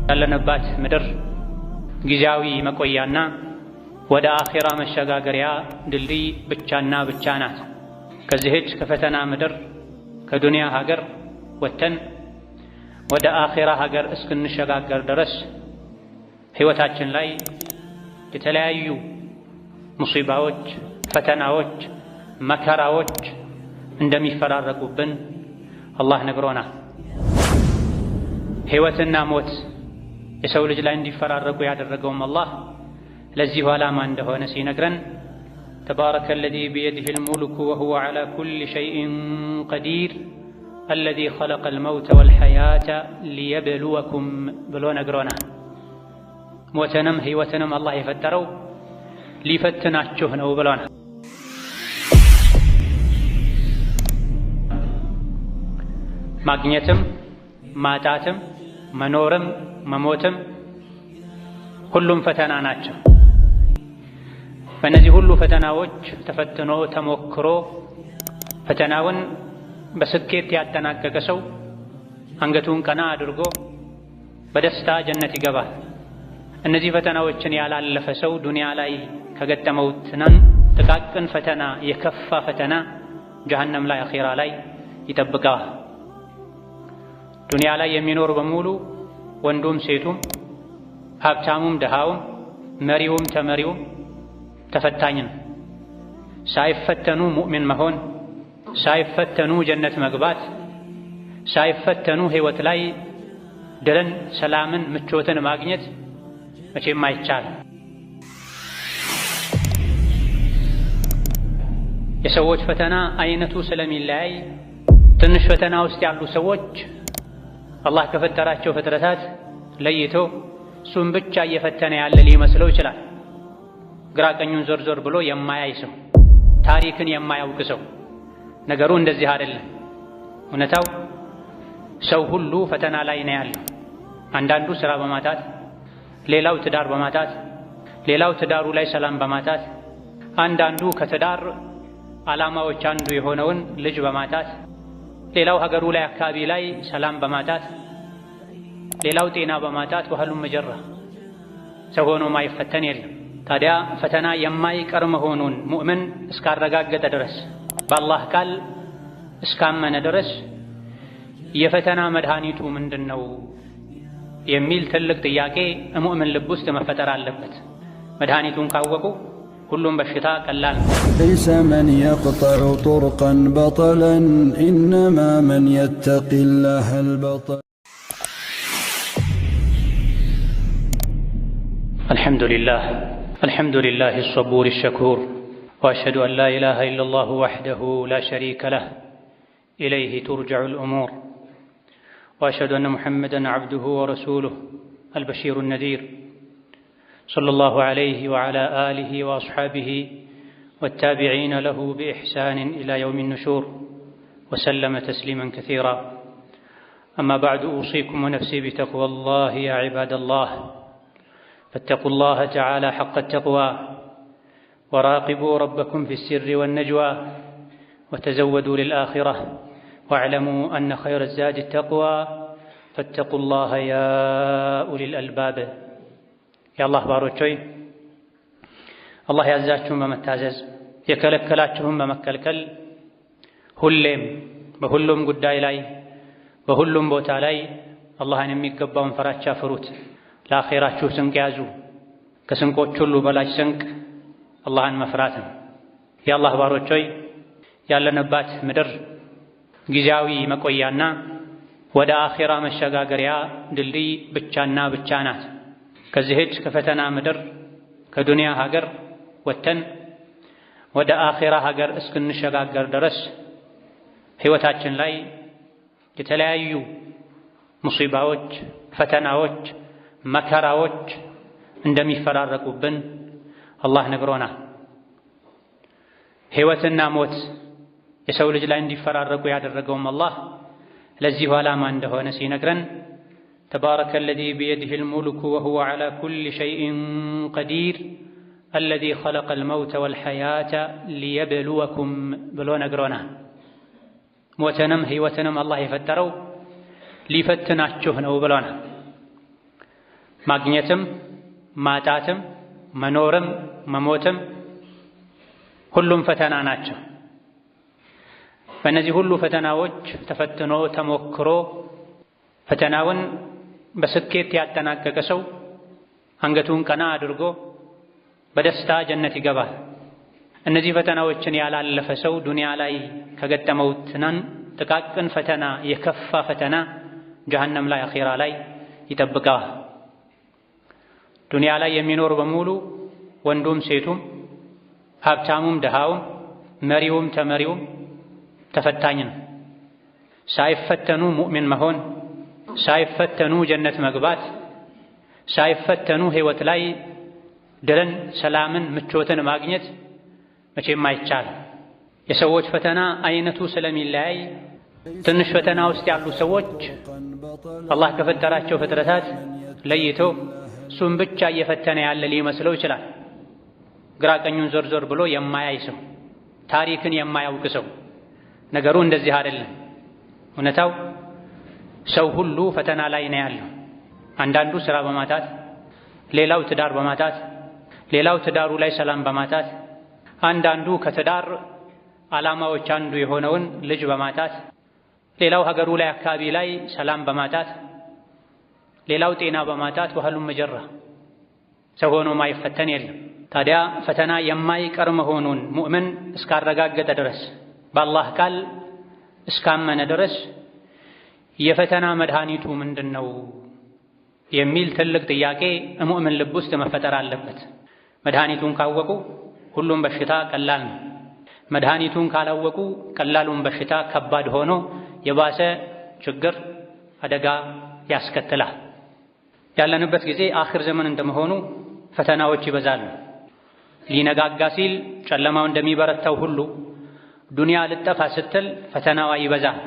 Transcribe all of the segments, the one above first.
ያለንባት ምድር ጊዜያዊ መቆያና ወደ አኺራ መሸጋገሪያ ድልድይ ብቻና ብቻ ናት። ከዚህች ከፈተና ምድር ከዱንያ ሀገር ወጥተን ወደ አኺራ ሀገር እስክንሸጋገር ድረስ ሕይወታችን ላይ የተለያዩ ሙሲባዎች፣ ፈተናዎች፣ መከራዎች እንደሚፈራረቁብን አላህ ነግሮናል። ሕይወትና ሞት የሰው ልጅ ላይ እንዲፈራረቁ ያደረገውም አላህ ለዚሁ ዓላማ እንደሆነ ሲነግረን ተባረከ አለዚ ቢየዲሂል ሙልኩ ወሁወ ዐላ ኩሊ ሸይኢን ቀዲር አለዚ ኸለቀል መውተ ወልሐያተ ሊየብሉወኩም ብሎ ነግሮናል። ሞትንም ሕይወትንም አላህ የፈጠረው ሊፈትናችሁ ነው ብሎናል። ማግኘትም ማጣትም መኖርም መሞትም ሁሉም ፈተና ናቸው። በእነዚህ ሁሉ ፈተናዎች ተፈትኖ ተሞክሮ ፈተናውን በስኬት ያጠናቀቀ ሰው አንገቱን ቀና አድርጎ በደስታ ጀነት ይገባል። እነዚህ ፈተናዎችን ያላለፈ ሰው ዱንያ ላይ ከገጠመው ጥቃቅን ፈተና የከፋ ፈተና ጀሀነም ላይ አኺራ ላይ ይጠብቀዋል። ዱንያ ላይ የሚኖር በሙሉ ወንዱም ሴቱም ሀብታሙም ደሃውም መሪውም ተመሪውም ተፈታኝ ነው። ሳይፈተኑ ሙእሚን መሆን፣ ሳይፈተኑ ጀነት መግባት፣ ሳይፈተኑ ሕይወት ላይ ድልን፣ ሰላምን፣ ምቾትን ማግኘት መቼም አይቻልም። የሰዎች ፈተና አይነቱ ስለሚለያይ ትንሽ ፈተና ውስጥ ያሉ ሰዎች አላህ ከፈጠራቸው ፍጥረታት ለይቶ እሱን ብቻ እየፈተነ ያለ ሊመስለው ይችላል። ግራ ቀኙን ዞር ዞር ብሎ የማያይ ሰው፣ ታሪክን የማያውቅ ሰው። ነገሩ እንደዚህ አይደለም። እውነታው ሰው ሁሉ ፈተና ላይ ነው ያለው። አንዳንዱ ስራ በማጣት፣ ሌላው ትዳር በማጣት፣ ሌላው ትዳሩ ላይ ሰላም በማጣት፣ አንዳንዱ ከትዳር ዓላማዎች አንዱ የሆነውን ልጅ በማጣት፣ ሌላው ሀገሩ ላይ አካባቢ ላይ ሰላም በማጣት፣ ሌላው ጤና በማጣት ወህሉም መጀራ ሰው ሆኖ ማይፈተን የለም። ታዲያ ፈተና የማይቀር መሆኑን ሙእምን እስካረጋገጠ ድረስ በአላህ ቃል እስካመነ ድረስ የፈተና መድኃኒቱ ምንድነው የሚል ትልቅ ጥያቄ ሙእምን ልብ ውስጥ መፈጠር አለበት። መድኃኒቱን ካወቁ ሁሉም በሽታ ቀላል ነው። ليس من يقطع طرقا بطلا إنما من يتقي الله البطل. الحمد لله الصبور الشكور وأشهد أن لا إله إلا الله وحده لا شريك له إليه ترجع الأمور وأشهد أن محمدا عبده ورسوله البشير النذير صلى الله عليه وعلى آله وأصحابه والتابعين له بإحسان إلى يوم النشور وسلم تسليما كثيرا. أما بعد أوصيكم ونفسي بتقوى الله يا عباد الله، فاتقوا الله تعالى حق التقوى وراقبوا ربكم في السر والنجوى وتزودوا للآخرة واعلموا أن خير الزاد التقوى فاتقوا الله يا أولي الألباب. የአላህ ባሮች ሆይ አላህ ያዛችሁን በመታዘዝ የከለከላችሁን በመከልከል ሁሌም በሁሉም ጉዳይ ላይ በሁሉም ቦታ ላይ አላህን የሚገባውን ፈራቻ ፍሩት። ለአኼራችሁ ስንቅ ያዙ። ከስንቆች ሁሉ በላጭ ስንቅ አላህን መፍራት ነው። የአላህ ባሮች ሆይ ያለንባት ምድር ጊዜያዊ መቆያና ወደ አኼራ መሸጋገሪያ ድልድይ ብቻና ብቻ ናት። ከዚህች ከፈተና ምድር ከዱንያ ሀገር ወጥተን ወደ አኺራ ሀገር እስክንሸጋገር ድረስ ሕይወታችን ላይ የተለያዩ ሙሲባዎች፣ ፈተናዎች፣ መከራዎች እንደሚፈራረቁብን አላህ ነግሮናል። ሕይወትና ሞት የሰው ልጅ ላይ እንዲፈራረቁ ያደረገውም አላህ ለዚሁ ዓላማ እንደሆነ ሲነግረን تبارك الذي بيده الملك وهو على كل شيء قدير الذي خلق الموت والحياة ليبلوكم ብሎ ነግሮናል። ሞትንም ሕይወትንም አላህ የፈጠረው ሊፈትናችሁ ነው ብሎናል። ማግኘትም ማጣትም መኖርም መሞትም ሁሉም ፈተና ናቸው። በእነዚህ ሁሉ ፈተናዎች ተፈትኖ ተሞክሮ ፈተናውን በስኬት ያጠናቀቀ ሰው አንገቱን ቀና አድርጎ በደስታ ጀነት ይገባል። እነዚህ ፈተናዎችን ያላለፈ ሰው ዱንያ ላይ ከገጠመው ጥቃቅን ፈተና የከፋ ፈተና ጀሀነም ላይ አኺራ ላይ ይጠብቀዋል። ዱንያ ላይ የሚኖር በሙሉ ወንዱም ሴቱም ሀብታሙም ደሃውም መሪውም ተመሪውም ተፈታኝ ነው። ሳይፈተኑ ሙእሚን መሆን፣ ሳይፈተኑ ጀነት መግባት፣ ሳይፈተኑ ህይወት ላይ ድልን፣ ሰላምን፣ ምቾትን ማግኘት መቼም አይቻልም። የሰዎች ፈተና አይነቱ ስለሚለያይ ትንሽ ፈተና ውስጥ ያሉ ሰዎች አላህ ከፈጠራቸው ፍጥረታት ለይቶ እሱን ብቻ እየፈተነ ያለ ሊመስለው ይችላል። ግራ ቀኙን ዞር ዞር ብሎ የማያይ ሰው፣ ታሪክን የማያውቅ ሰው ነገሩ እንደዚህ አይደለም። እውነታው ሰው ሁሉ ፈተና ላይ ነው ያለው። አንዳንዱ ስራ በማጣት፣ ሌላው ትዳር በማጣት፣ ሌላው ትዳሩ ላይ ሰላም በማጣት፣ አንዳንዱ ከትዳር ዓላማዎች አንዱ የሆነውን ልጅ በማጣት፣ ሌላው ሀገሩ ላይ አካባቢ ላይ ሰላም በማጣት፣ ሌላው ጤና በማጣት ወህሉም መጀራ ሰው ሆኖ ማይፈተን የለም። ታዲያ ፈተና የማይቀር መሆኑን ሙእምን እስካረጋገጠ ድረስ በአላህ ቃል እስካመነ ድረስ የፈተና መድኃኒቱ ምንድነው የሚል ትልቅ ጥያቄ ሙእምን ልብ ውስጥ መፈጠር አለበት። መድኃኒቱን ካወቁ ሁሉም በሽታ ቀላል ነው። መድኃኒቱን ካላወቁ ቀላሉን በሽታ ከባድ ሆኖ የባሰ ችግር አደጋ ያስከትላል። ያለንበት ጊዜ አኺር ዘመን እንደመሆኑ ፈተናዎች ይበዛሉ። ሊነጋጋ ሲል ጨለማው እንደሚበረታው ሁሉ ዱንያ ልጠፋ ስትል ፈተናዋ ይበዛል።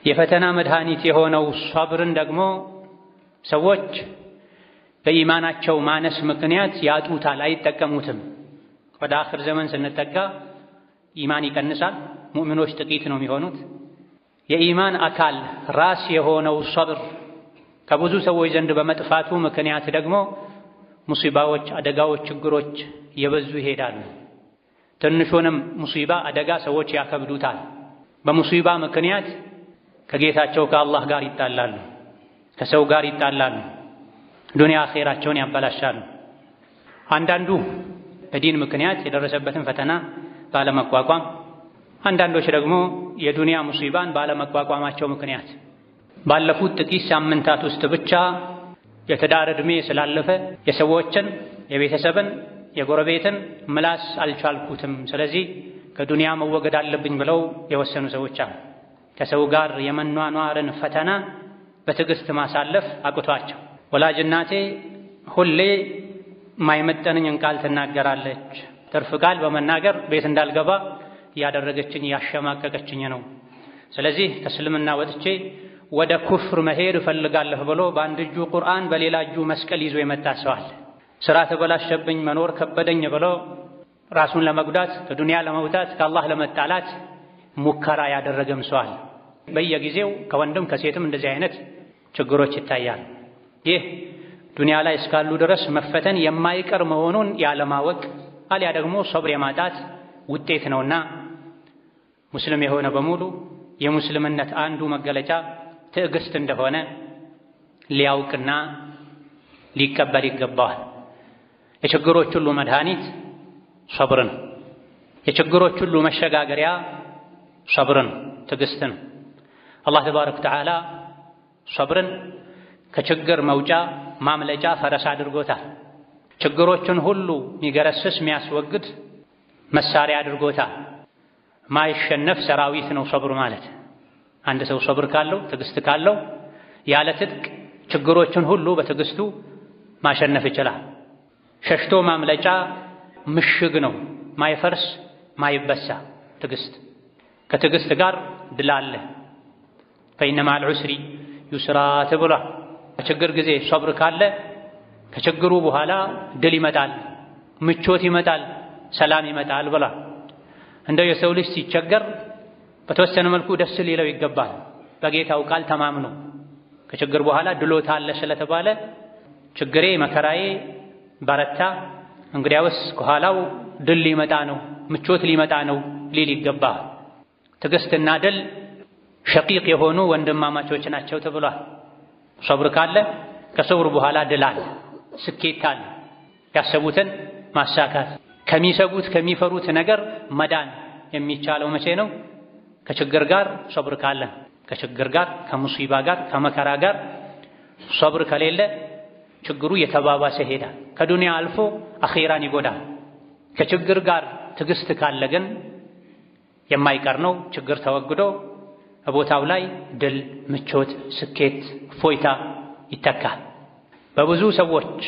የፈተና መድኃኒት የሆነው ሷብርን ደግሞ ሰዎች በኢማናቸው ማነስ ምክንያት ያጡታል፣ አይጠቀሙትም። ወደ አኺር ዘመን ስንጠጋ ኢማን ይቀንሳል፣ ሙእሚኖች ጥቂት ነው የሚሆኑት። የኢማን አካል ራስ የሆነው ሷብር ከብዙ ሰዎች ዘንድ በመጥፋቱ ምክንያት ደግሞ ሙሲባዎች፣ አደጋዎች፣ ችግሮች እየበዙ ይሄዳሉ። ትንሹንም ሙሲባ አደጋ ሰዎች ያከብዱታል። በሙሲባ ምክንያት ከጌታቸው ከአላህ ጋር ይጣላሉ፣ ከሰው ጋር ይጣላሉ፣ ዱንያ አኼራቸውን ያበላሻሉ። አንዳንዱ በዲን ምክንያት የደረሰበትን ፈተና ባለመቋቋም፣ አንዳንዶች ደግሞ የዱንያ ሙሲባን ባለመቋቋማቸው ምክንያት ባለፉት ጥቂት ሳምንታት ውስጥ ብቻ የትዳር ዕድሜ ስላለፈ የሰዎችን፣ የቤተሰብን፣ የጎረቤትን ምላስ አልቻልኩትም፣ ስለዚህ ከዱንያ መወገድ አለብኝ ብለው የወሰኑ ሰዎች አሉ። ከሰው ጋር የመኗኗርን ፈተና በትዕግስት አቅቷቸው ወላጅ እናቴ ሁሌ ማይመጠንኝን ቃል ትናገራለች፣ ትርፍ ቃል በመናገር ቤት እንዳልገባ እያደረገችኝ እያሸማቀቀችኝ ነው፣ ስለዚህ ከእስልምና ወጥቼ ወደ ኩፍር መሄድ እፈልጋለሁ ብሎ በአንድ እጁ ቁርአን በሌላ እጁ መስቀል ይዞ የመጣ ሰው አለ። ስራ ተበላሸብኝ፣ መኖር ከበደኝ ብሎ ራሱን ለመጉዳት፣ ከዱንያ ለመውጣት፣ ከአላህ ለመጣላት ሙከራ ያደረገም ሰው አለ። በየጊዜው ከወንድም ከሴትም እንደዚህ አይነት ችግሮች ይታያል። ይህ ዱንያ ላይ እስካሉ ድረስ መፈተን የማይቀር መሆኑን ያለማወቅ አሊያ ደግሞ ሶብር የማጣት ውጤት ነውና ሙስሊም የሆነ በሙሉ የሙስልምነት አንዱ መገለጫ ትዕግስት እንደሆነ ሊያውቅና ሊቀበል ይገባዋል። የችግሮች ሁሉ መድኃኒት ሶብር ነው። የችግሮች ሁሉ መሸጋገሪያ ሶብር ነው፣ ትዕግስት ነው። አላህ ተባረከ ወተዓላ ሶብርን ከችግር መውጫ ማምለጫ ፈረስ አድርጎታል። ችግሮችን ሁሉ የሚገረስስ የሚያስወግድ መሳሪያ አድርጎታል። ማይሸነፍ ሰራዊት ነው ሶብር ማለት። አንድ ሰው ሶብር ካለው፣ ትዕግስት ካለው ያለ ትጥቅ ችግሮችን ሁሉ በትዕግስቱ ማሸነፍ ይችላል። ሸሽቶ ማምለጫ ምሽግ ነው፣ ማይፈርስ ማይበሳ ትዕግስት። ከትዕግስት ጋር ድል አለ። ፈኢነ መዐል ዑስሪ ዩስራ ተብሏል። በችግር ጊዜ ሶብር ካለ ከችግሩ በኋላ ድል ይመጣል፣ ምቾት ይመጣል፣ ሰላም ይመጣል ብሏል። እንደው የሰው ልጅ ሲቸገር በተወሰነ መልኩ ደስ ሊለው ይገባል። በጌታው ቃል ተማምኖ ከችግር በኋላ ድሎት አለ ስለተባለ ችግሬ መከራዬ በረታ፣ እንግዲያውስ ከኋላው ድል ሊመጣ ነው፣ ምቾት ሊመጣ ነው ሊል ይገባል። ትዕግስትና ድል ሸቂቅ የሆኑ ወንድማማቾች ናቸው ተብሏል። ሶብር ካለ ከሶብር በኋላ ድል አለ፣ ስኬት አለ። ያሰቡትን ማሳካት ከሚሰጉት ከሚፈሩት ነገር መዳን የሚቻለው መቼ ነው? ከችግር ጋር ሶብር ካለ። ከችግር ጋር ከሙሲባ ጋር ከመከራ ጋር ሶብር ከሌለ ችግሩ የተባባሰ ሄዳል፣ ከዱንያ አልፎ አኺራን ይጎዳል። ከችግር ጋር ትዕግስት ካለ ግን የማይቀር ነው። ችግር ተወግዶ በቦታው ላይ ድል፣ ምቾት፣ ስኬት፣ ፎይታ ይተካል። በብዙ ሰዎች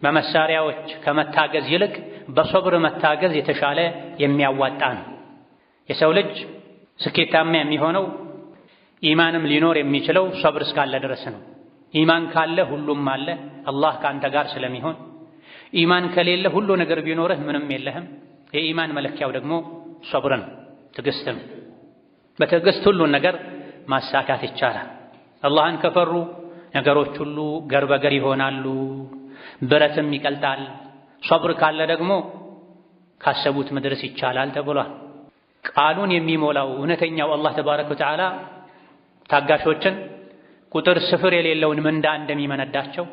በመሳሪያዎች ከመታገዝ ይልቅ በሶብር መታገዝ የተሻለ የሚያዋጣ ነው። የሰው ልጅ ስኬታማ የሚሆነው ኢማንም ሊኖር የሚችለው ሶብር እስካለ ድረስ ነው። ኢማን ካለ ሁሉም አለ፣ አላህ ከአንተ ጋር ስለሚሆን። ኢማን ከሌለ ሁሉ ነገር ቢኖርህ ምንም የለህም። የኢማን መለኪያው ደግሞ ሶብር ነው፣ ትዕግስት ነው። በትዕግስት ሁሉን ነገር ማሳካት ይቻላል። አላህን ከፈሩ ነገሮች ሁሉ ገር በገር ይሆናሉ፣ ብረትም ይቀልጣል። ሶብር ካለ ደግሞ ካሰቡት መድረስ ይቻላል ተብሏል። ቃሉን የሚሞላው እውነተኛው አላህ ተባረከ ወተዓላ ታጋሾችን ቁጥር ስፍር የሌለውን ምንዳ እንደሚመነዳቸው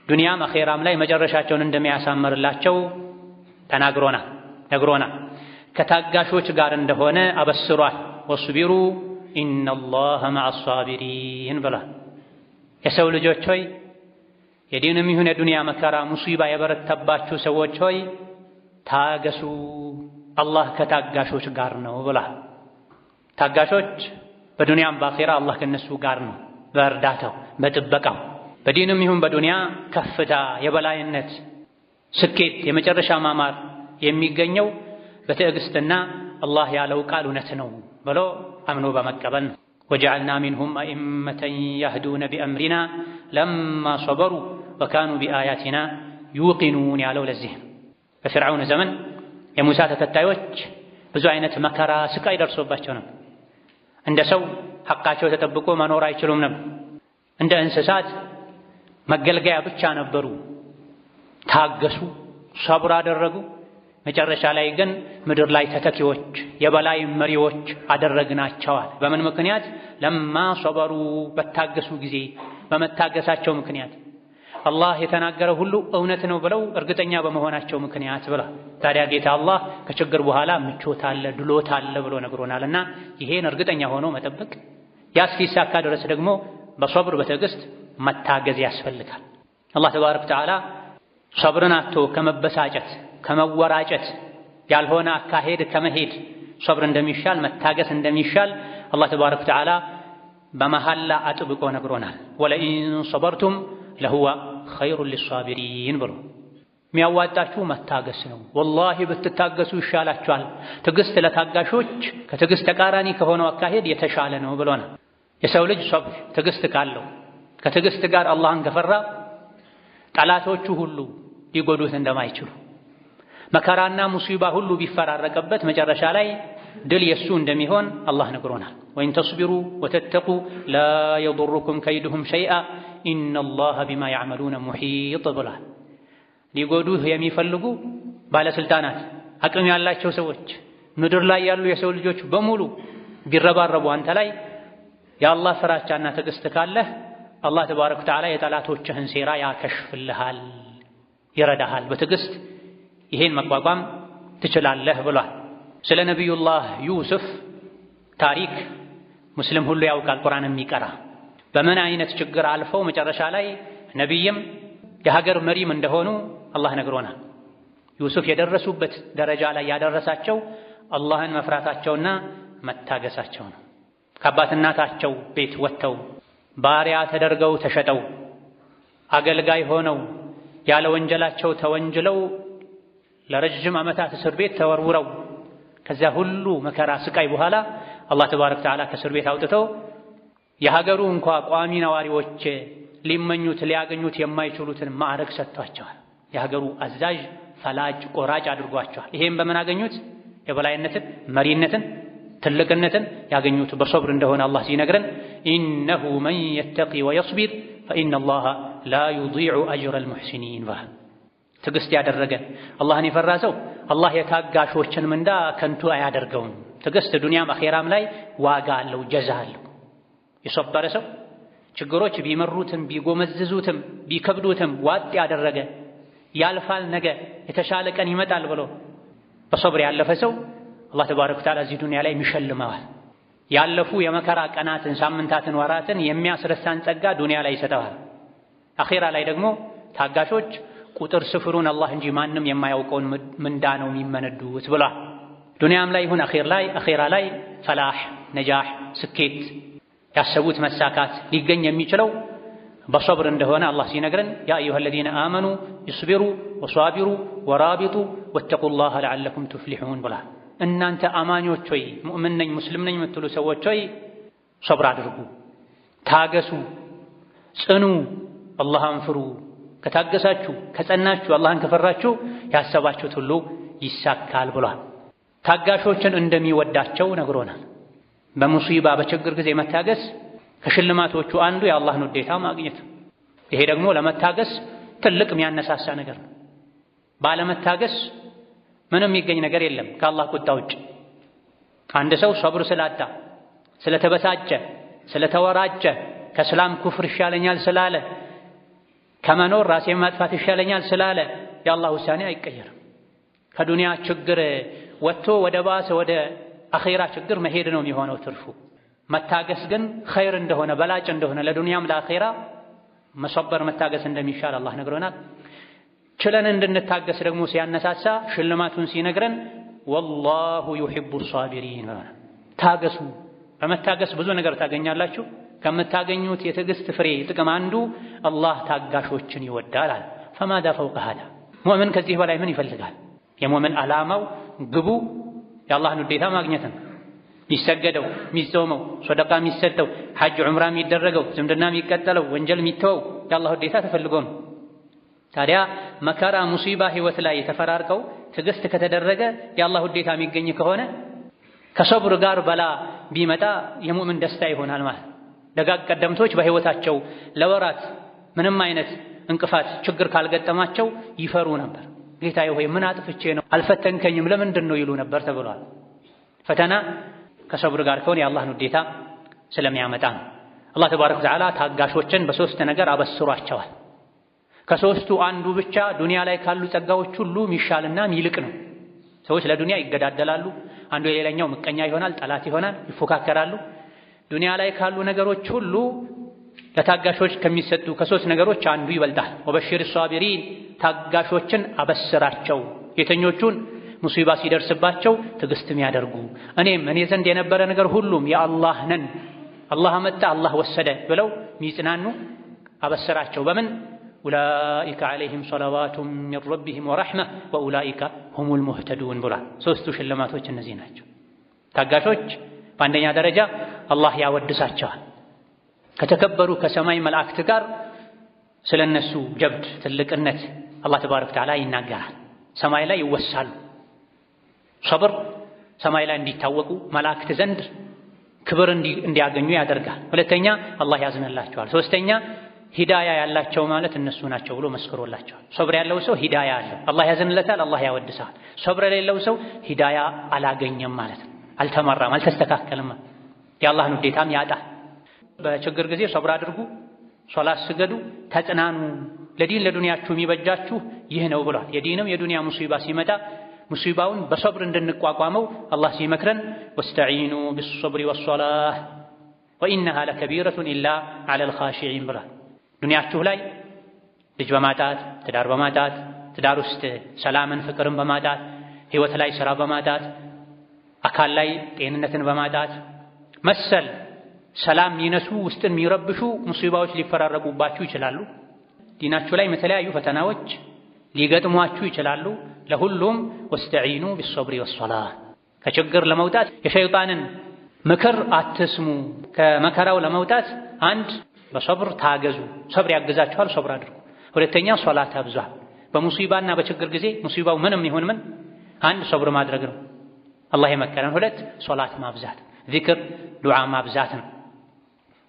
ዱንያም አኼራም ላይ መጨረሻቸውን እንደሚያሳምርላቸው ነግሮናል። ከታጋሾች ጋር እንደሆነ አበስሯል። ወስቢሩ ኢነላህ መዐ ሷቢሪን ብሏል። የሰው ልጆች ሆይ የዲንም ይሁን የዱንያ መከራ ሙሲባ የበረታባችሁ ሰዎች ሆይ ታገሱ፣ አላህ ከታጋሾች ጋር ነው ብሏል። ታጋሾች በዱንያም በአኼራ አላህ ከነሱ ጋር ነው፣ በእርዳታው በጥበቃው። በዲንም ይሁን በዱንያ ከፍታ፣ የበላይነት፣ ስኬት፣ የመጨረሻ ማማር የሚገኘው በትዕግስትና አላህ ያለው ቃል እውነት ነው ብሎ አምኖ በመቀበል ነው። ወጀዐልና ሚንሁም አኢመተን የህዱነ ቢአምሪና ለማ ሶበሩ ወካኑ ቢአያቲና ዩቂኑን ያለው ለዚህ በፊርዓውን ዘመን የሙሳ ተከታዮች ብዙ አይነት መከራ፣ ስቃይ ደርሶባቸው ነው። እንደ ሰው ሐቃቸው ተጠብቆ መኖር አይችሉም ነበር። እንደ እንስሳት መገልገያ ብቻ ነበሩ። ታገሱ፣ ሰብር አደረጉ። መጨረሻ ላይ ግን ምድር ላይ ተተኪዎች፣ የበላይ መሪዎች አደረግናቸዋል። በምን ምክንያት? ለማ ሶበሩ፣ በታገሱ ጊዜ፣ በመታገሳቸው ምክንያት አላህ የተናገረው ሁሉ እውነት ነው ብለው እርግጠኛ በመሆናቸው ምክንያት ብላ። ታዲያ ጌታ አላህ ከችግር በኋላ ምቾት አለ፣ ድሎት አለ ብሎ ነግሮናልና ይሄን እርግጠኛ ሆኖ መጠበቅ፣ ያ እስኪሳካ ድረስ ደግሞ በሶብር በትዕግስት መታገዝ ያስፈልጋል። አላህ ተባረከ ወተዓላ ሶብርን አጥቶ ከመበሳጨት ከመወራጨት ያልሆነ አካሄድ ከመሄድ ሶብር እንደሚሻል መታገስ እንደሚሻል አላህ ተባረከ ወተዓላ በመሐላ አጥብቆ ነግሮናል። ወለኢን ሶበርቱም ለሁወ ኸይሩን ሊሷቢሪን ብሎ የሚያዋጣችሁ መታገስ ነው። ወላሂ ብትታገሱ ይሻላችኋል። ትዕግስት ለታጋሾች ከትዕግስት ተቃራኒ ከሆነው አካሄድ የተሻለ ነው ብሎናል። የሰው ልጅ ሶብር ትዕግስት ካለው ከትዕግስት ጋር አላህን ከፈራ ጠላቶቹ ሁሉ ሊጎዱት እንደማይችሉ መከራና ሙሲባ ሁሉ ቢፈራረቀበት መጨረሻ ላይ ድል የሱ እንደሚሆን አላህ ነግሮናል። ወኢን ተስቢሩ ወተተቁ ላ የضركم ከይዱሁም ሸይአ ኢነላህ ቢማ ያዕመሉነ ሙሒጥ ብሏል። ሊጎዱህ የሚፈልጉ ባለስልጣናት፣ አቅም ያላቸው ሰዎች፣ ምድር ላይ ያሉ የሰው ልጆች በሙሉ ቢረባረቡ አንተ ላይ የአላህ ፍራቻና ትዕግስት ካለህ አላህ ተባረከ ወተዓላ የጠላቶችህን ሴራ ያከሽፍልሃል፣ ይረዳሃል። በትዕግስት ይሄን መቋቋም ትችላለህ ብሏል። ስለ ነቢዩላህ ዩሱፍ ታሪክ ሙስሊም ሁሉ ያውቃል፣ ቁርአን የሚቀራ በምን አይነት ችግር አልፈው መጨረሻ ላይ ነቢይም የሀገር መሪም እንደሆኑ አላህ ነግሮናል። ዩሱፍ የደረሱበት ደረጃ ላይ ያደረሳቸው አላህን መፍራታቸውና መታገሳቸው ነው። ከአባት እናታቸው ቤት ወጥተው ባሪያ ተደርገው ተሸጠው አገልጋይ ሆነው ያለ ወንጀላቸው ተወንጅለው ለረጅም ዓመታት እስር ቤት ተወርውረው ከዚያ ሁሉ መከራ ስቃይ በኋላ አላህ ተባረከ ወተዓላ ከእስር ቤት አውጥተው የሀገሩ እንኳ ቋሚ ነዋሪዎች ሊመኙት ሊያገኙት የማይችሉትን ማዕረግ ሰጥቷቸዋል። የሀገሩ አዛዥ፣ ፈላጭ፣ ቆራጭ አድርጓቸዋል። ይሄም በምን አገኙት? የበላይነትን፣ መሪነትን፣ ትልቅነትን ያገኙት በሶብር እንደሆነ አላህ ሲነግረን ኢነሁ መን የተቂ ወየስቢር ፈኢነላህ ላ ዩዲዑ አጅረል ሙሕሲኒን ብሏል። ትዕግስት ያደረገ አላህን የፈራ ሰው አላህ የታጋሾችን ምንዳ ከንቱ አያደርገውም። ትዕግስት ዱንያም አኼራም ላይ ዋጋ አለው፣ ጀዛ አለው። የሰበረ ሰው ችግሮች ቢመሩትም ቢጎመዝዙትም ቢከብዱትም ዋጥ ያደረገ ያልፋል፣ ነገ የተሻለ ቀን ይመጣል ብሎ በሰብር ያለፈ ሰው አላህ ተባረከ ወተዓላ እዚህ ዱንያ ላይ ይሸልመዋል። ያለፉ የመከራ ቀናትን፣ ሳምንታትን፣ ወራትን የሚያስረሳን ጸጋ ዱንያ ላይ ይሰጠዋል። አኼራ ላይ ደግሞ ታጋሾች ቁጥር ስፍሩን አላህ እንጂ ማንም የማያውቀውን ምንዳ ነው የሚመነዱት ብሏል። ዱንያም ላይ ይሁን አኼራ ላይ ፈላህ፣ ነጃህ፣ ስኬት ያሰቡት መሳካት ሊገኝ የሚችለው በሰብር እንደሆነ አላህ ሲነግረን ያ አዩሃ አለዚነ አመኑ ይስቢሩ ወሷቢሩ ወራቢጡ ወተቁላህ ለዓለኩም ቱፍሊሑን ብሏል። እናንተ አማኞች ሆይ ሙእምን ነኝ ሙስሊም ነኝ የምትሉ ሰዎች ሆይ ሰብር አድርጉ፣ ታገሱ፣ ጽኑ፣ አላህን ፍሩ። ከታገሳችሁ ከጸናችሁ አላህን ከፈራችሁ ያሰባችሁት ሁሉ ይሳካል ብሏል። ታጋሾችን እንደሚወዳቸው ነግሮናል። በሙሲባ በችግር ጊዜ መታገስ ከሽልማቶቹ አንዱ የአላህን ውዴታ ማግኘት። ይሄ ደግሞ ለመታገስ ትልቅ የሚያነሳሳ ነገር ነው። ባለመታገስ ምንም የሚገኝ ነገር የለም ከአላህ ቁጣ ውጭ። አንድ ሰው ሰብር ስላጣ፣ ስለተበሳጨ፣ ስለተወራጨ፣ ከእስላም ኩፍር ይሻለኛል ስላለ፣ ከመኖር ራሴን ማጥፋት ይሻለኛል ስላለ የአላህ ውሳኔ አይቀየርም። ከዱንያ ችግር ወጥቶ ወደ ባሰ ወደ አኼራ ችግር መሄድ ነው የሚሆነው ትርፉ። መታገስ ግን ኸይር እንደሆነ በላጭ እንደሆነ ለዱንያም ለአኼራ መሰበር መታገስ እንደሚሻል አላህ ነግሮናል። ችለን እንድንታገስ ደግሞ ሲያነሳሳ ሽልማቱን ሲነግረን ወላሁ ዩሂቡ ሷቢሪን። ታገሱ፣ በመታገስ ብዙ ነገር ታገኛላችሁ። ከምታገኙት የትዕግስት ፍሬ ጥቅም አንዱ አላህ ታጋሾችን ይወዳል አለ። ፈማዳ ፈውቀ ሃዳ። ሙእምን ከዚህ በላይ ምን ይፈልጋል? የሙእምን ዓላማው ግቡ የአላህን ውዴታ ማግኘት ነው። የሚሰገደው፣ የሚጾመው፣ ሶደቃ የሚሰጠው፣ ሐጅ ዑምራ የሚደረገው፣ ዝምድና የሚቀጠለው፣ ወንጀል የሚተወው የአላህ ውዴታ ተፈልጎ ነው። ታዲያ መከራ ሙሲባ ህይወት ላይ የተፈራርቀው ትዕግስት ከተደረገ የአላህ ውዴታ የሚገኝ ከሆነ ከሰብር ጋር በላ ቢመጣ የሙእምን ደስታ ይሆናል ማለት። ደጋግ ቀደምቶች በህይወታቸው ለወራት ምንም አይነት እንቅፋት ችግር ካልገጠማቸው ይፈሩ ነበር። ጌታዬ ሆይ ምን አጥፍቼ ነው አልፈተንከኝም ለምንድን ነው ይሉ ነበር ተብሏል። ፈተና ከሰብር ጋር ከሆነ የአላህን ውዴታ ስለሚያመጣ ነው። አላህ ተባረከ ወተዓላ ታጋሾችን በሶስት ነገር አበስሯቸዋል። ከሶስቱ አንዱ ብቻ ዱንያ ላይ ካሉ ጸጋዎች ሁሉ ሚሻልና ሚልቅ ነው። ሰዎች ለዱንያ ይገዳደላሉ። አንዱ የሌላኛው ምቀኛ ይሆናል፣ ጠላት ይሆናል፣ ይፎካከራሉ። ዱንያ ላይ ካሉ ነገሮች ሁሉ ለታጋሾች ከሚሰጡ ከሶስት ነገሮች አንዱ ይበልጣል። ወበሽር ሷቢሪን፣ ታጋሾችን አበስራቸው። የተኞቹን ሙሲባ ሲደርስባቸው ትዕግስትም ያደርጉ እኔ ዘንድ የነበረ ነገር ሁሉም የአላህ ነን፣ አላህ አመጣ አላህ ወሰደ ብለው ሚጽናኑ አበስራቸው። በምን ኡላኢከ ዐለይሂም ሰለዋቱም ሚን ረቢሂም ወረሕማ ወኡላኢከ ሁሙል ሙህተዱን ብሏል። ሶስቱ ሽልማቶች እነዚህ ናቸው። ታጋሾች በአንደኛ ደረጃ አላህ ያወድሳቸዋል። ከተከበሩ ከሰማይ መላእክት ጋር ስለነሱ ጀብድ ትልቅነት አላህ ተባረከ ወተዓላ ይናገራል። ሰማይ ላይ ይወሳሉ። ሰብር ሰማይ ላይ እንዲታወቁ መላእክት ዘንድ ክብር እንዲያገኙ ያደርጋል። ሁለተኛ አላህ ያዝንላቸዋል። ሶስተኛ ሂዳያ ያላቸው ማለት እነሱ ናቸው ብሎ መስክሮላቸዋል። ሰብር ያለው ሰው ሂዳያ አለው፣ አላህ ያዝንለታል፣ አላህ ያወድሳል። ሰብር የሌለው ሰው ሂዳያ አላገኘም ማለት ነው። አልተመራም፣ አልተስተካከለም፣ የአላህን ውዴታም ያጣል። በችግር ጊዜ ሰብር አድርጉ፣ ሶላት ስገዱ፣ ተጽናኑ፣ ለዲን ለዱንያችሁ የሚበጃችሁ ይህ ነው ብሏል። የዲንም የዱንያ ሙሲባ ሲመጣ ሙሲባውን በሰብር እንድንቋቋመው አላህ ሲመክረን ወስተዒኑ ቢሶብሪ ወሶላህ ወኢነሃ ለከቢረቱን ኢላ ዐለል ኻሺዒን ብሏል። ዱንያችሁ ላይ ልጅ በማጣት ትዳር በማጣት ትዳር ውስጥ ሰላምን ፍቅርን በማጣት ህይወት ላይ ስራ በማጣት አካል ላይ ጤንነትን በማጣት መሰል ሰላም የሚነሱ ውስጥን የሚረብሹ ሙሲባዎች ሊፈራረቁባችሁ ይችላሉ። ዲናችሁ ላይ የተለያዩ ፈተናዎች ሊገጥሟችሁ ይችላሉ። ለሁሉም ወስተዒኑ ቢሶብሪ ወሶላህ። ከችግር ለመውጣት የሸይጣንን ምክር አትስሙ። ከመከራው ለመውጣት አንድ በሰብር ታገዙ፣ ሰብር ያግዛችኋል፣ ሰብር አድርጉ። ሁለተኛ ሶላት አብዙ። በሙሲባና በችግር ጊዜ ሙሲባው ምንም ይሁን ምን አንድ ሰብር ማድረግ ነው አላህ የመከረን። ሁለት ሶላት ማብዛት፣ ዚክር ዱዓ ማብዛት ነው።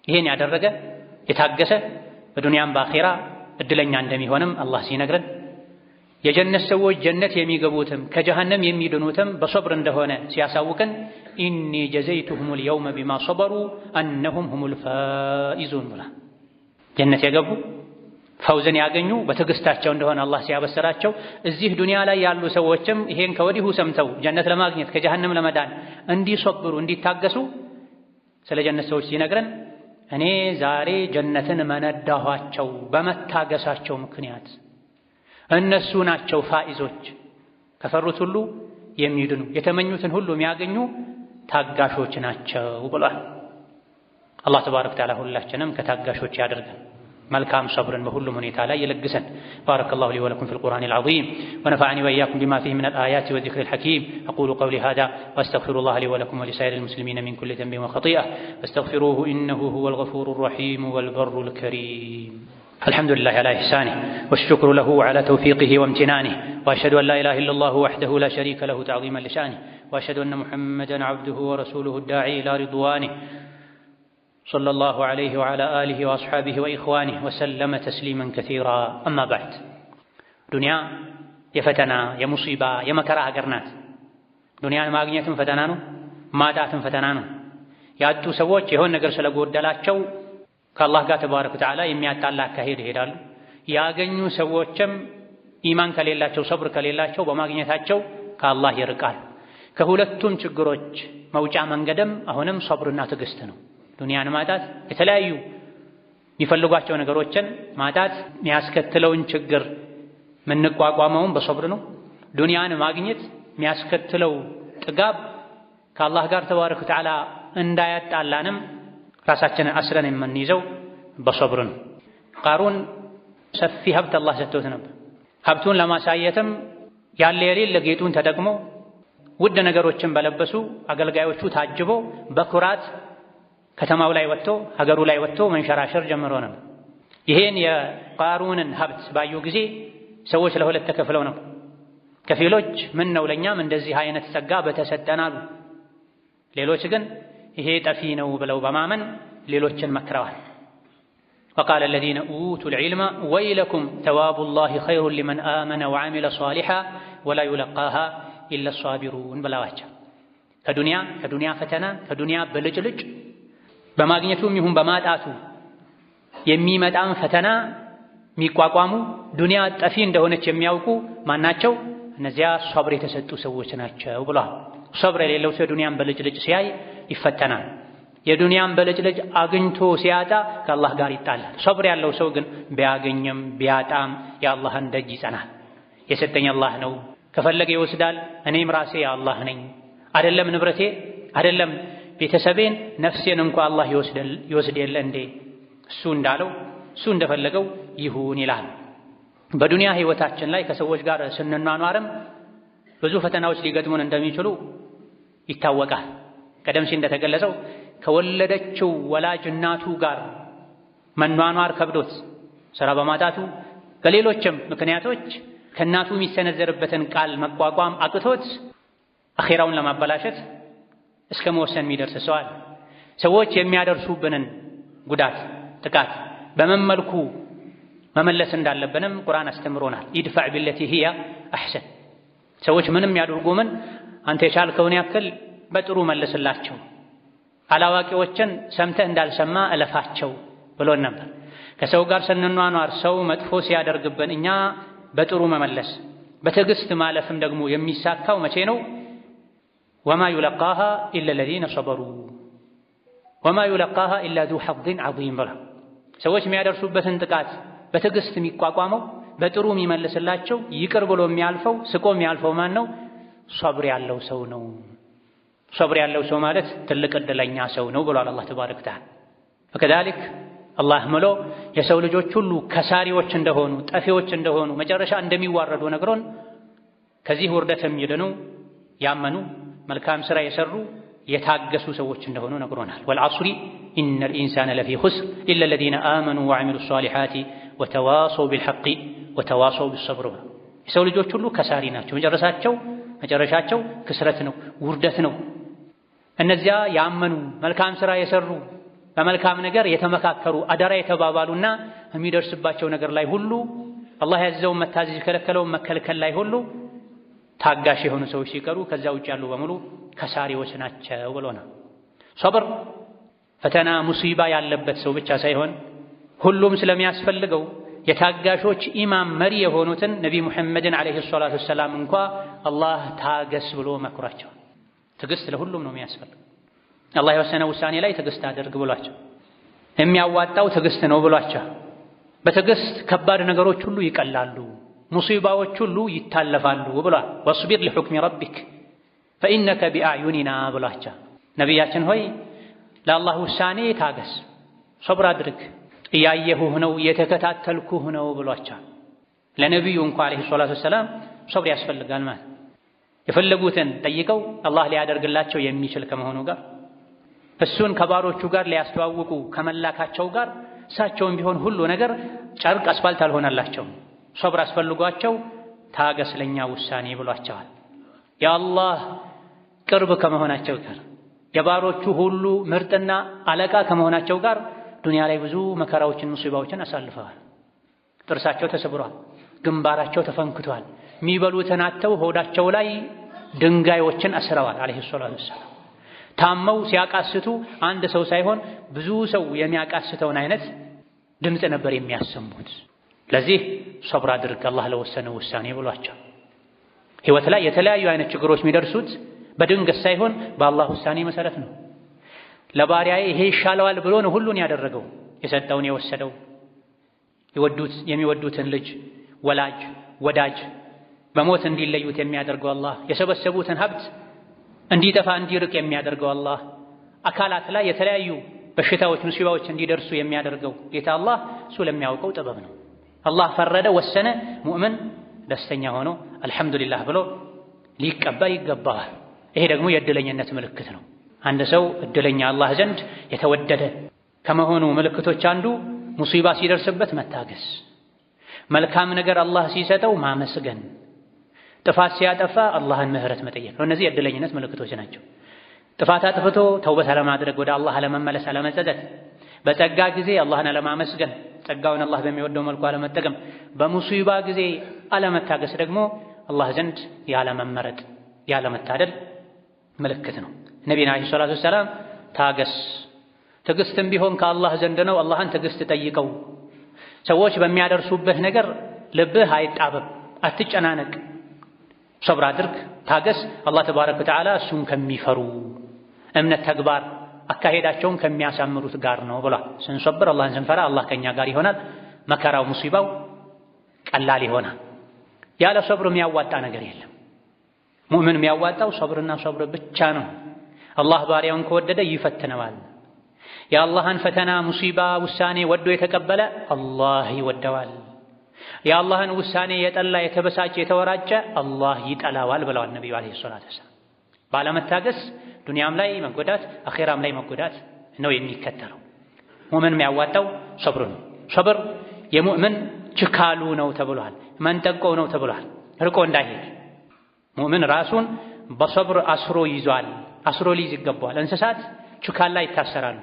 ይሄን ያደረገ የታገሰ በዱንያም በአኼራ እድለኛ እንደሚሆንም አላህ ሲነግረን የጀነት ሰዎች ጀነት የሚገቡትም ከጀሃነም የሚድኑትም በሶብር እንደሆነ ሲያሳውቀን ኢኒ ጀዘይቱሁሙል የውመ ቢማ ሶበሩ አነሁም ሁሙል ፋኢዙን ብላ ጀነት የገቡ ፈውዝን ያገኙ በትዕግስታቸው እንደሆነ አላህ ሲያበሰራቸው እዚህ ዱንያ ላይ ያሉ ሰዎችም ይሄን ከወዲሁ ሰምተው ጀነት ለማግኘት ከጀሃነም ለመዳን እንዲሶብሩ እንዲታገሱ ስለ ጀነት ሰዎች ሲነግረን እኔ ዛሬ ጀነትን መነዳኋቸው በመታገሳቸው ምክንያት እነሱ ናቸው ፋኢዞች ከፈሩት ሁሉ የሚድኑ የተመኙትን ሁሉ የሚያገኙ ታጋሾች ናቸው ብሏል። አላህ ተባረከ ወተዓላ ሁላችንም ከታጋሾች ያደርገን መልካም ሰብርን በሁሉም ሁኔታ ላይ ይለግሰን። ባረከላሁ ሊ ወለኩም ፊል ቁርአኒል ዐዚም ወነፈዐኒ ወኢያኩም ቢማ ፊሂ ሚነል አያቲ ወዚክሪል ሐኪም አቁሉ ቀውሊ ሃዛ ወአስተግፊሩላህ ሊ ወለኩም ወሊሳኢሪል ሙስሊሚነ ሚን ኩሊ ዘንቢን ወኸጢአ ፈስተግፊሩሁ ኢነሁ ሁወል ገፉሩር ረሒም ወል በሩል ከሪም። الحمد لله على إحسانه والشكر له على توفيقه وامتنانه وأشهد أن لا إله إلا الله وحده لا شريك له تعظيما لشانه وأشهد أن محمدا عبده ورسوله الداعي إلى رضوانه صلى الله عليه وعلى آله وأصحابه وإخوانه وسلم تسليما كثيرا أما بعد دنيا يفتنا يا مصيبة يا مكره قرنات دنيا ما أغنية فتنانو ما دعت فتنانو يأتوا سووش يهون نقر سلقود دلاتشو ከአላህ ጋር ተባረከ ወተዓላ የሚያጣላ አካሄድ ይሄዳሉ። ያገኙ ሰዎችም ኢማን ከሌላቸው ሰብር ከሌላቸው በማግኘታቸው ከአላህ ይርቃል። ከሁለቱም ችግሮች መውጫ መንገድም አሁንም ሰብርና ትዕግስት ነው። ዱንያን ማጣት የተለያዩ የሚፈልጓቸው ነገሮችን ማጣት የሚያስከትለውን ችግር የምንቋቋመውም በሰብር ነው። ዱንያን ማግኘት የሚያስከትለው ጥጋብ ከአላህ ጋር ተባረከ ወተዓላ እንዳያጣላንም ራሳችንን አስረን የምንይዘው በሰብር ነው። ቃሩን ሰፊ ሀብት አላህ ሰጥቶት ነበር። ሀብቱን ለማሳየትም ያለ የሌለ ጌጡን ተጠቅሞ ውድ ነገሮችን በለበሱ አገልጋዮቹ ታጅቦ በኩራት ከተማው ላይ ወጥቶ ሀገሩ ላይ ወጥቶ መንሸራሸር ጀምሮ ነበር። ይሄን የቃሩንን ሀብት ባዩ ጊዜ ሰዎች ለሁለት ተከፍለው ነበር። ከፊሎች ምን ነው ለኛም እንደዚህ አይነት ጸጋ በተሰጠን አሉ። ሌሎች ግን ይሄ ጠፊ ነው ብለው በማመን ሌሎችን መክረዋል። وقال الذين أوتوا العلم ويلكم ثواب الله خير لمن آمن وعمل صالحا ولا يلقاها إلا الصابرون بلاواቸው ከዱንያ ፈተና ከዱንያ በልጭልጭ በማግኘቱም ይሁን በማጣቱ የሚመጣን ፈተና የሚቋቋሙ ዱንያ ጠፊ እንደሆነች የሚያውቁ ማናቸው? እነዚያ ሷብር የተሰጡ ሰዎች ናቸው ብሏል። ሷብር የሌለው ሰው ዱንያን በልጭልጭ ሲያይ ይፈተናል። የዱንያን በልጭልጭ አግኝቶ ሲያጣ ከአላህ ጋር ይጣላል። ሷብር ያለው ሰው ግን ቢያገኝም ቢያጣም የአላህን ደጅ ይጸናል። የሰጠኝ አላህ ነው፣ ከፈለገ ይወስዳል፣ እኔም ራሴ የአላህ ነኝ፣ አይደለም ንብረቴ አይደለም ቤተሰቤን ነፍሴን እንኳ አላህ ይወስድ የለ እንዴ? እሱ እንዳለው እሱ እንደፈለገው ይሁን ይላል። በዱንያ ህይወታችን ላይ ከሰዎች ጋር ስንኗኗርም ብዙ ፈተናዎች ሊገጥሙን እንደሚችሉ ይታወቃል። ቀደም ሲል እንደተገለጸው ከወለደችው ወላጅ እናቱ ጋር መኗኗር ከብዶት ስራ በማጣቱ በሌሎችም ምክንያቶች ከእናቱ የሚሰነዘርበትን ቃል መቋቋም አቅቶት አኺራውን ለማበላሸት እስከ መወሰን የሚደርስ ሰው አለ። ሰዎች የሚያደርሱብንን ጉዳት ጥቃት በምን መልኩ መመለስ እንዳለብንም ቁርአን አስተምሮናል። ኢድፋዕ ቢለቲ ሂያ አሕሰን። ሰዎች ምንም ያድርጉ ምን አንተ የቻልከውን ያክል በጥሩ መልስላቸው፣ አላዋቂዎችን ሰምተህ እንዳልሰማ እለፋቸው ብሎን ነበር። ከሰው ጋር ስንኗኗር ሰው መጥፎ ሲያደርግብን እኛ በጥሩ መመለስ በትዕግስት ማለፍም ደግሞ የሚሳካው መቼ ነው? ወማ ዩለቃሃ ኢላ ለዚነ ሰበሩ ወማ ዩለቃሃ ኢላ ዙ ሐظን ዐዚም ብላ ሰዎች የሚያደርሱበትን ጥቃት በትዕግስት የሚቋቋመው በጥሩ የሚመልስላቸው ይቅር ብሎ የሚያልፈው ስቆ የሚያልፈው ማን ነው? ሶብር ያለው ሰው ነው። ሶብር ያለው ሰው ማለት ትልቅ እድለኛ ሰው ነው ብሏል አላህ ተባረከ ወተዓላ። ወከዛሊክ አላህ ምሎ የሰው ልጆች ሁሉ ከሳሪዎች እንደሆኑ ጠፊዎች እንደሆኑ መጨረሻ እንደሚዋረዱ ነግሮን ከዚህ ውርደት የሚድኑ ያመኑ መልካም ሥራ የሰሩ የታገሱ ሰዎች እንደሆኑ ነግሮናል። ወልዐስሪ ኢነል ኢንሳነ ለፊ ኹስር ኢላ ለዚነ አመኑ ወዐሚሉ ሷሊሓቲ ወተዋሰው ቢልሐቂ ወተዋሰው ቢሰብር። የሰው ልጆች ሁሉ ከሳሪ ናቸው። መጨረሻቸው ክስረት ነው፣ ውርደት ነው። እነዚያ ያመኑ መልካም ሥራ የሰሩ በመልካም ነገር የተመካከሩ አደራ የተባባሉና የሚደርስባቸው ነገር ላይ ሁሉ አላህ ያዘዘውን መታዘዝ የከለከለውን መከልከል ላይ ሁሉ ታጋሽ የሆኑ ሰዎች ሲቀሩ ከዛ ውጭ ያሉ በሙሉ ከሳሪዎች ናቸው ብሎናል። ሶብር ፈተና ሙሲባ ያለበት ሰው ብቻ ሳይሆን ሁሉም ስለሚያስፈልገው የታጋሾች ኢማም መሪ የሆኑትን ነቢ ሙሐመድን ዓለይሂ ሰላቱ ወሰላም እንኳ አላህ ታገስ ብሎ መክሯቸው። ትዕግስት ለሁሉም ነው የሚያስፈልገው። አላህ የወሰነ ውሳኔ ላይ ትዕግስት አድርግ ብሏቸው፣ የሚያዋጣው ትዕግስት ነው ብሏቸው። በትዕግስት ከባድ ነገሮች ሁሉ ይቀላሉ፣ ሙሲባዎች ሁሉ ይታለፋሉ ብሏል። ወስቢር ሊሑክሚ ረቢክ ፈኢነከ ቢአዕዩኒና ብሏቸው። ነቢያችን ሆይ ለአላህ ውሳኔ ታገስ፣ ሶብር አድርግ፣ እያየሁህ ነው እየተከታተልኩህ ነው ብሏቸው። ለነቢዩ እንኳ ዓለይሂ ሰላቱ ወሰላም ሶብር ያስፈልጋል ማለት የፈለጉትን ጠይቀው አላህ ሊያደርግላቸው የሚችል ከመሆኑ ጋር እሱን ከባሮቹ ጋር ሊያስተዋውቁ ከመላካቸው ጋር እሳቸውም ቢሆን ሁሉ ነገር ጨርቅ አስፋልት አልሆነላቸውም። ሶብር አስፈልጓቸው ታገስ ለኛ ውሳኔ ብሏቸዋል። የአላህ ቅርብ ከመሆናቸው ጋር የባሮቹ ሁሉ ምርጥና አለቃ ከመሆናቸው ጋር ዱንያ ላይ ብዙ መከራዎችን ሙሲባዎችን አሳልፈዋል። ጥርሳቸው ተሰብሯል፣ ግንባራቸው ተፈንክቷል፣ የሚበሉትን አጥተው ሆዳቸው ላይ ድንጋዮችን አስረዋል ዓለይሂ ሰላቱ ወሰላም። ታመው ሲያቃስቱ አንድ ሰው ሳይሆን ብዙ ሰው የሚያቃስተውን አይነት ድምፅ ነበር የሚያሰሙት። ለዚህ ሶብር አድርግ አላህ ለወሰነው ውሳኔ ብሏቸው። ህይወት ላይ የተለያዩ አይነት ችግሮች የሚደርሱት በድንገት ሳይሆን በአላህ ውሳኔ መሰረት ነው። ለባሪያዬ ይሄ ይሻለዋል ብሎ ነው ሁሉን ያደረገው፣ የሰጠውን የወሰደው። የሚወዱትን ልጅ ወላጅ ወዳጅ በሞት እንዲለዩት የሚያደርገው አላህ፣ የሰበሰቡትን ሀብት እንዲጠፋ እንዲርቅ የሚያደርገው አላህ፣ አካላት ላይ የተለያዩ በሽታዎች ሙሲባዎች እንዲደርሱ የሚያደርገው ጌታ አላህ እሱ ለሚያውቀው ጥበብ ነው። አላህ ፈረደ ወሰነ፣ ሙእምን ደስተኛ ሆኖ አልሐምዱሊላህ ብሎ ሊቀበል ይገባዋል። ይሄ ደግሞ የእድለኝነት ምልክት ነው። አንድ ሰው እድለኛ አላህ ዘንድ የተወደደ ከመሆኑ ምልክቶች አንዱ ሙሲባ ሲደርስበት መታገስ፣ መልካም ነገር አላህ ሲሰጠው ማመስገን፣ ጥፋት ሲያጠፋ አላህን ምህረት መጠየቅ ነው። እነዚህ የእድለኝነት ምልክቶች ናቸው። ጥፋት አጥፍቶ ተውበት አለማድረግ፣ ወደ አላህ አለመመለስ፣ አለመጸጸት፣ በጸጋ ጊዜ አላህን አለማመስገን፣ ጸጋውን አላህ በሚወደው መልኩ አለመጠቀም፣ በሙሲባ ጊዜ አለመታገስ ደግሞ አላህ ዘንድ ያለመመረጥ ያለመታደል ምልክት ነው። ነቢና ዓለይሂ ሰላቱ ወሰላም ታገስ፣ ትዕግስትም ቢሆን ከአላህ ዘንድ ነው፣ አላህን ትዕግስት ጠይቀው። ሰዎች በሚያደርሱበት ነገር ልብህ አይጣበብ፣ አትጨናነቅ፣ ሶብር አድርግ፣ ታገስ። አላህ ተባረከ ወተዓላ እሱን ከሚፈሩ እምነት፣ ተግባር፣ አካሄዳቸውን ከሚያሳምሩት ጋር ነው ብሏል። ስንሶብር አላህን ስንፈራ አላህ ከኛ ጋር ይሆናል። መከራው ሙሲባው ቀላል ይሆናል። ያለ ሶብር የሚያዋጣ ነገር የለም። ሙእምን የሚያዋጣው ሶብርና ሶብር ብቻ ነው። አላህ ባሪያውን ከወደደ ይፈትነዋል። የአላህን ፈተና ሙሲባ ውሳኔ ወዶ የተቀበለ አላህ ይወደዋል። የአላህን ውሳኔ የጠላ የተበሳጨ የተወራጨ አላህ ይጠላዋል ብለዋል ነቢዩ ዓለይሂ ሰላቱ ወሰላም። ባለመታገስ ዱንያም ላይ መጎዳት አኼራም ላይ መጎዳት ነው የሚከተለው። ሙእምን የሚያዋጣው ሶብር ነው። ሶብር የሙእምን ችካሉ ነው ተብሏል። መንጠቆው ነው ተብሏል። ርቆ እንዳይሄድ ሙእምን ራሱን በሶብር አስሮ ይዟል። አስሮ ሊይዝ ይገባዋል። እንስሳት ችካል ላይ ይታሰራሉ።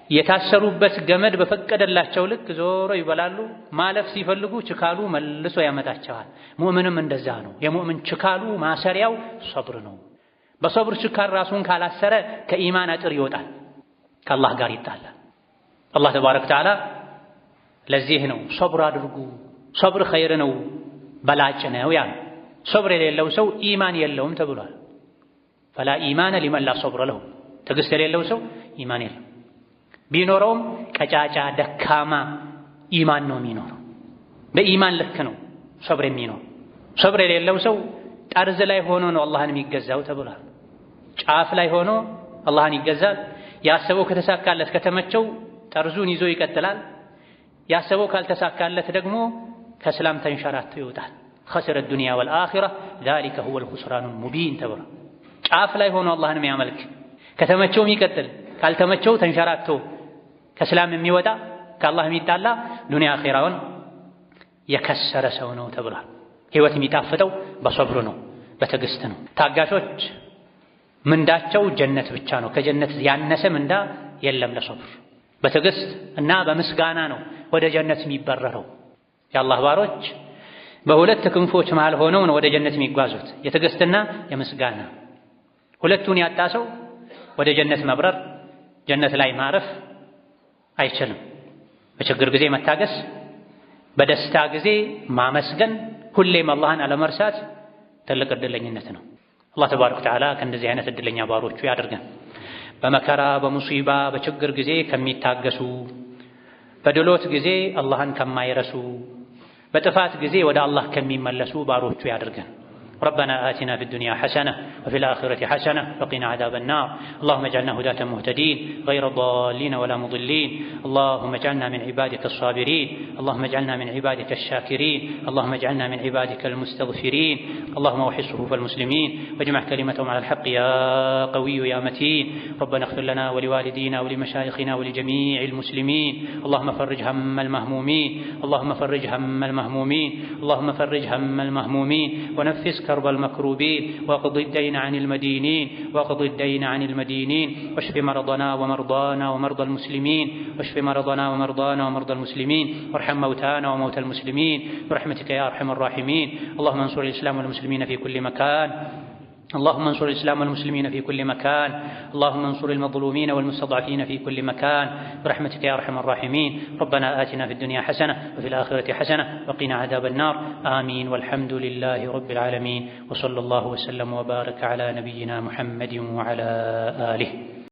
የታሰሩበት ገመድ በፈቀደላቸው ልክ ዞሮ ይበላሉ። ማለፍ ሲፈልጉ ችካሉ መልሶ ያመጣቸዋል። ሙእምንም እንደዛ ነው። የሙእምን ችካሉ ማሰሪያው ሶብር ነው። በሶብር ችካል ራሱን ካላሰረ ከኢማን አጥር ይወጣል፣ ከአላህ ጋር ይጣላል። አላህ ተባረከ ወተዓላ ለዚህ ነው ሶብር አድርጉ፣ ሶብር ኸይር ነው፣ በላጭ ነው ያለው። ሶብር የሌለው ሰው ኢማን የለውም ተብሏል። ፈላ ኢማነ ሊመን ላ ሶብረ ለሁ፣ ትዕግስት የሌለው ሰው ኢማን የለው። ቢኖረውም ቀጫጫ ደካማ ኢማን ነው የሚኖረው። በኢማን ልክ ነው ሶብር የሚኖር። ሶብር የሌለው ሰው ጠርዝ ላይ ሆኖ ነው አላህን የሚገዛው ተብሏል። ጫፍ ላይ ሆኖ አላህን ይገዛል። ያሰበው ከተሳካለት ከተመቸው ጠርዙን ይዞ ይቀጥላል። ያሰበው ካልተሳካለት ደግሞ ከእስላም ተንሸራቶ ይወጣል። ኸስረ ዱንያ ወልአኺራ ዛሊከ ሁወል ኹስራኑል ሙቢን ተብሏል። ጫፍ ላይ ሆኖ አላህን የሚያመልክ ከተመቸው የሚቀጥል ካልተመቸው ተንሸራቶ ከእስላም የሚወጣ ከአላህ የሚጣላ ዱንያ አኺራውን የከሰረ ሰው ነው ተብሏል። ህይወት የሚጣፍጠው በሶብር ነው፣ በትዕግስት ነው። ታጋሾች ምንዳቸው ጀነት ብቻ ነው። ከጀነት ያነሰ ምንዳ የለም ለሶብር። በትዕግስት እና በምስጋና ነው ወደ ጀነት የሚበረረው። የአላህ ባሮች በሁለት ክንፎች መሃል ሆነው ነው ወደ ጀነት የሚጓዙት፣ የትዕግስትና የምስጋና። ሁለቱን ያጣ ሰው ወደ ጀነት መብረር፣ ጀነት ላይ ማረፍ አይችልም። በችግር ጊዜ መታገስ፣ በደስታ ጊዜ ማመስገን፣ ሁሌም አላህን አለመርሳት ትልቅ ዕድለኝነት ነው። አላህ ተባረከ ወተዓላ ከእንደዚህ አይነት ዕድለኛ ባሮቹ ያድርገን። በመከራ በሙሲባ በችግር ጊዜ ከሚታገሱ፣ በድሎት ጊዜ አላህን ከማይረሱ፣ በጥፋት ጊዜ ወደ አላህ ከሚመለሱ ባሮቹ ያድርገን። ربنا آتنا في الدنيا حسنة وفي الآخرة حسنة وقنا عذاب النار. اللهم اجعلنا هداة مهتدين غير ضالين ولا مضلين. اللهم اجعلنا من عبادك الصابرين. اللهم اجعلنا من عبادك الشاكرين. اللهم اجعلنا من عبادك المستغفرين. اللهم وحد صفوف المسلمين واجمع كلمتهم على الحق يا قوي يا متين. ربنا اغفر لنا ولوالدينا ولمشايخنا ولجميع المسلمين. اللهم فرج هم المهمومين. اللهم فرج هم المهمومين. اللهم فرج هم المهمومين ونفس كرب المكروبين واقض الدين عن المدينين واقض الدين عن المدينين واشف مرضنا ومرضانا ومرضى المسلمين واشف مرضنا ومرضانا ومرضى المسلمين وارحم موتانا وموتى المسلمين برحمتك يا ارحم الراحمين. اللهم انصر الاسلام والمسلمين في كل مكان. اللهم انصر الإسلام والمسلمين في كل مكان. اللهم انصر المظلومين والمستضعفين في كل مكان برحمتك يا أرحم الراحمين. ربنا آتنا في الدنيا حسنة وفي الآخرة حسنة وقنا عذاب النار. آمين والحمد لله رب العالمين. وصلى الله وسلم وبارك على نبينا محمد وعلى آله.